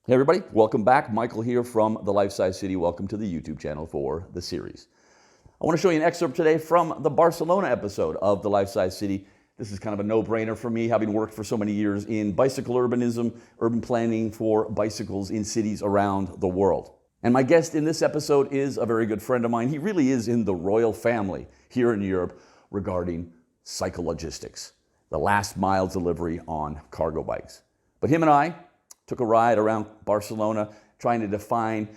Hey everybody, welcome back. Michael here from The Life-Size City. Welcome to the YouTube channel for the series. I want to show you an excerpt today from the Barcelona episode of The Life-Size City. This is kind of a no-brainer for me, having worked for so many years in bicycle urbanism, urban planning for bicycles in cities around the world. And my guest in this episode is a very good friend of mine. He really is in the royal family here in Europe regarding cycle logistics, the last mile delivery on cargo bikes. But him and I took a ride around Barcelona trying to define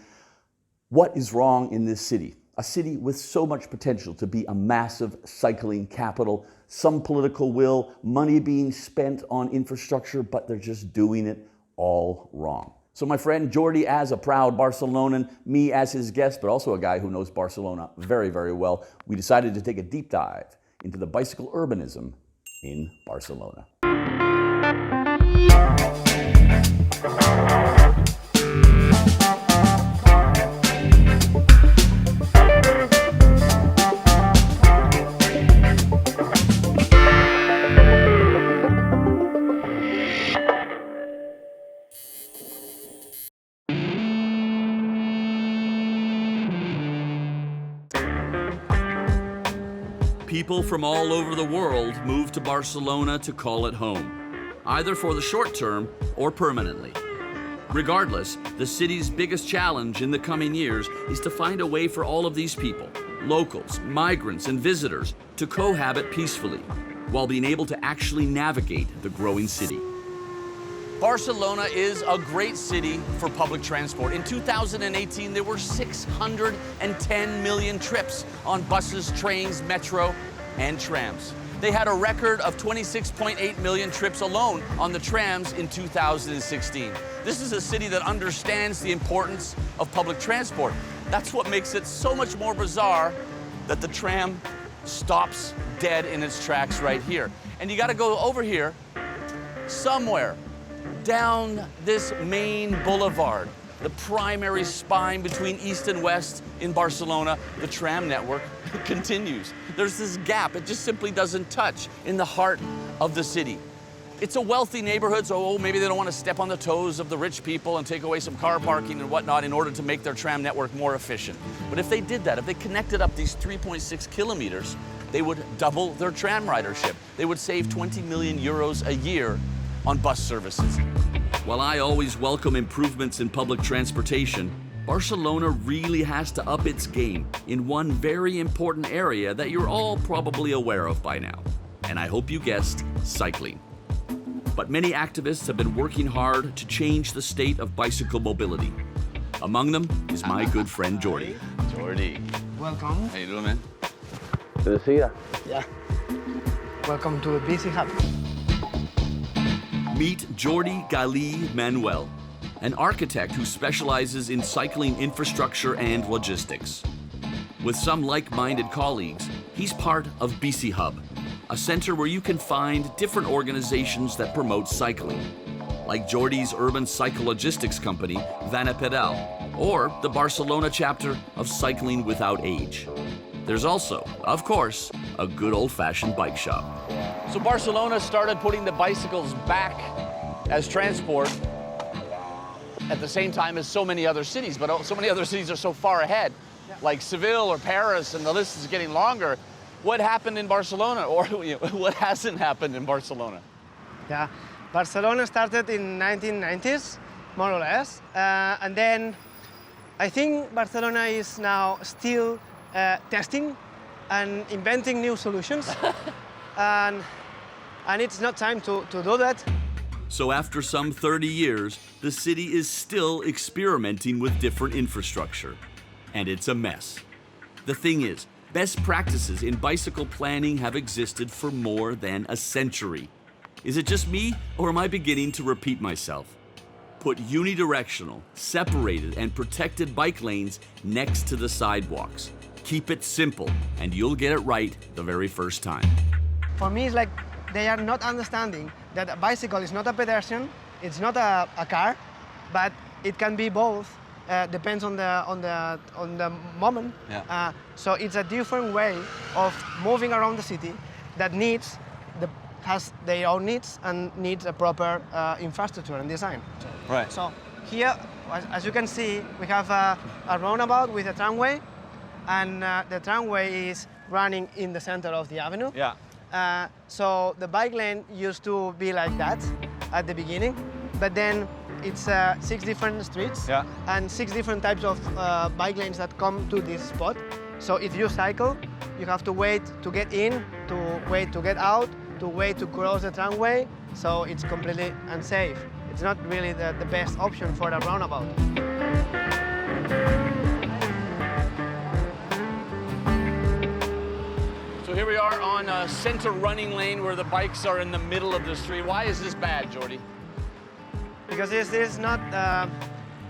what is wrong in this city. A city with so much potential to be a massive cycling capital, some political will, money being spent on infrastructure, but they're just doing it all wrong. So my friend Jordi, as a proud Barcelonan, me as his guest, but also a guy who knows Barcelona very, very well, we decided to take a deep dive into the bicycle urbanism in Barcelona. People from all over the world move to Barcelona to call it home, either for the short term or permanently. Regardless, the city's biggest challenge in the coming years is to find a way for all of these people, locals, migrants, and visitors, to cohabit peacefully, while being able to actually navigate the growing city. Barcelona is a great city for public transport. In 2018, there were 610 million trips on buses, trains, metro, and trams. They had a record of 26.8 million trips alone on the trams in 2016. This is a city that understands the importance of public transport. That's what makes it so much more bizarre that the tram stops dead in its tracks right here. And you gotta go over here somewhere down this main boulevard, the primary spine between east and west in Barcelona. The tram network continues. There's this gap, it just simply doesn't touch in the heart of the city. It's a wealthy neighborhood, so maybe they don't want to step on the toes of the rich people and take away some car parking and whatnot in order to make their tram network more efficient. But if they did that, if they connected up these 3.6 kilometers, they would double their tram ridership. They would save 20 million euros a year on bus services. While I always welcome improvements in public transportation, Barcelona really has to up its game in one very important area that you're all probably aware of by now. And I hope you guessed cycling. But many activists have been working hard to change the state of bicycle mobility. Among them is my good friend Jordi. Jordi. Welcome. How you doing, man? Good to see you. Yeah. Welcome to the Busy Hub. Meet Jordi Galí Manuel, an architect who specializes in cycling infrastructure and logistics. With some like-minded colleagues, he's part of Busy Hub, a center where you can find different organizations that promote cycling, like Jordi's urban cycle logistics company, Vanapedal, or the Barcelona chapter of Cycling Without Age. There's also, of course, a good old-fashioned bike shop. So Barcelona started putting the bicycles back as transport at the same time as so many other cities, but so many other cities are so far ahead, like Seville or Paris, and the list is getting longer. What happened in Barcelona, or what hasn't happened in Barcelona? Yeah, Barcelona started in 1990s, more or less, and then I think Barcelona is now still testing and inventing new solutions, and it's not time to do that. So after some 30 years, the city is still experimenting with different infrastructure. And it's a mess. The thing is, best practices in bicycle planning have existed for more than a century. Is it just me, or am I beginning to repeat myself? Put unidirectional, separated, and protected bike lanes next to the sidewalks. Keep it simple, and you'll get it right the very first time. For me, it's like they are not understanding that a bicycle is not a pedestrian, it's not a car, but it can be both. Depends on the moment. Yeah. So it's a different way of moving around the city that has their own needs and needs a proper infrastructure and design. Right. So here, as you can see, we have a roundabout with a tramway, and the tramway is running in the center of the avenue. Yeah. So the bike lane used to be like that at the beginning, but then it's 6 different streets and 6 different types of bike lanes that come to this spot. So if you cycle, you have to wait to get in, to wait to get out, to wait to cross the tramway, so it's completely unsafe. It's not really the best option for a roundabout. So here we are on a center running lane where the bikes are in the middle of the street. Why is this bad, Jordi? Because this is not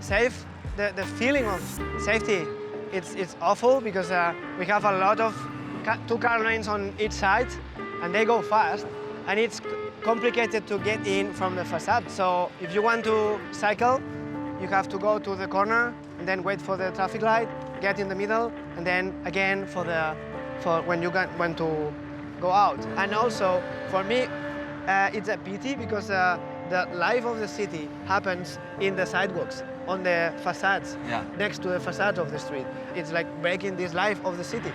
safe. The feeling of safety, it's awful because we have a lot of 2 car lanes on each side, and they go fast, and it's complicated to get in from the facade. So if you want to cycle, you have to go to the corner and then wait for the traffic light, get in the middle, and then again for when you want to go out. And also, for me, it's a pity because the life of the city happens in the sidewalks, on the facades, next to the facades of the street. It's like breaking this life of the city.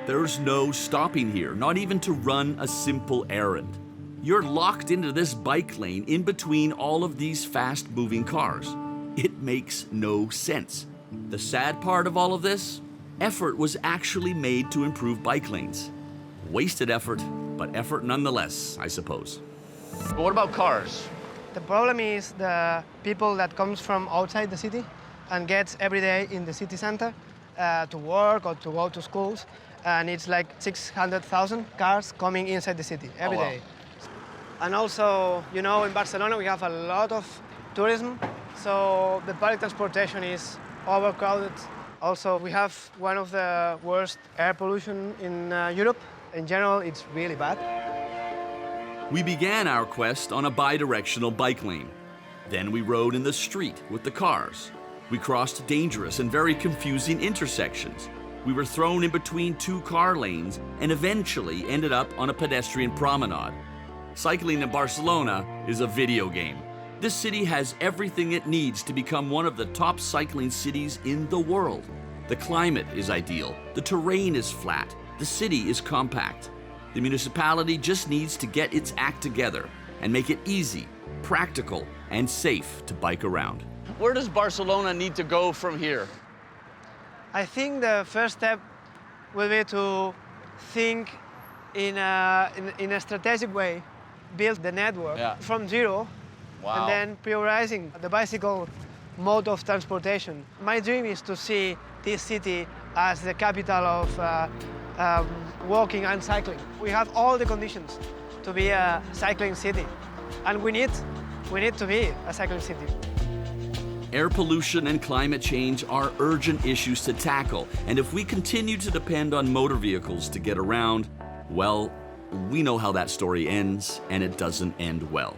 There's no stopping here, not even to run a simple errand. You're locked into this bike lane in between all of these fast-moving cars. It makes no sense. The sad part of all of this? Effort was actually made to improve bike lanes. Wasted effort, but effort nonetheless, I suppose. But what about cars? The problem is the people that comes from outside the city and gets every day in the city center to work or to go to schools. And it's like 600,000 cars coming inside the city every day. And also, you know, in Barcelona we have a lot of tourism, so the public transportation is overcrowded. Also, we have one of the worst air pollution in Europe. In general, it's really bad. We began our quest on a bidirectional bike lane. Then we rode in the street with the cars. We crossed dangerous and very confusing intersections. We were thrown in between 2 car lanes and eventually ended up on a pedestrian promenade. Cycling in Barcelona is a video game. This city has everything it needs to become one of the top cycling cities in the world. The climate is ideal, the terrain is flat, the city is compact. The municipality just needs to get its act together and make it easy, practical, and safe to bike around. Where does Barcelona need to go from here? I think the first step will be to think in a strategic way, build the network from zero, and then prioritizing the bicycle mode of transportation. My dream is to see this city as the capital of walking and cycling. We have all the conditions to be a cycling city, and we need to be a cycling city. Air pollution and climate change are urgent issues to tackle, and if we continue to depend on motor vehicles to get around, well, we know how that story ends, and it doesn't end well.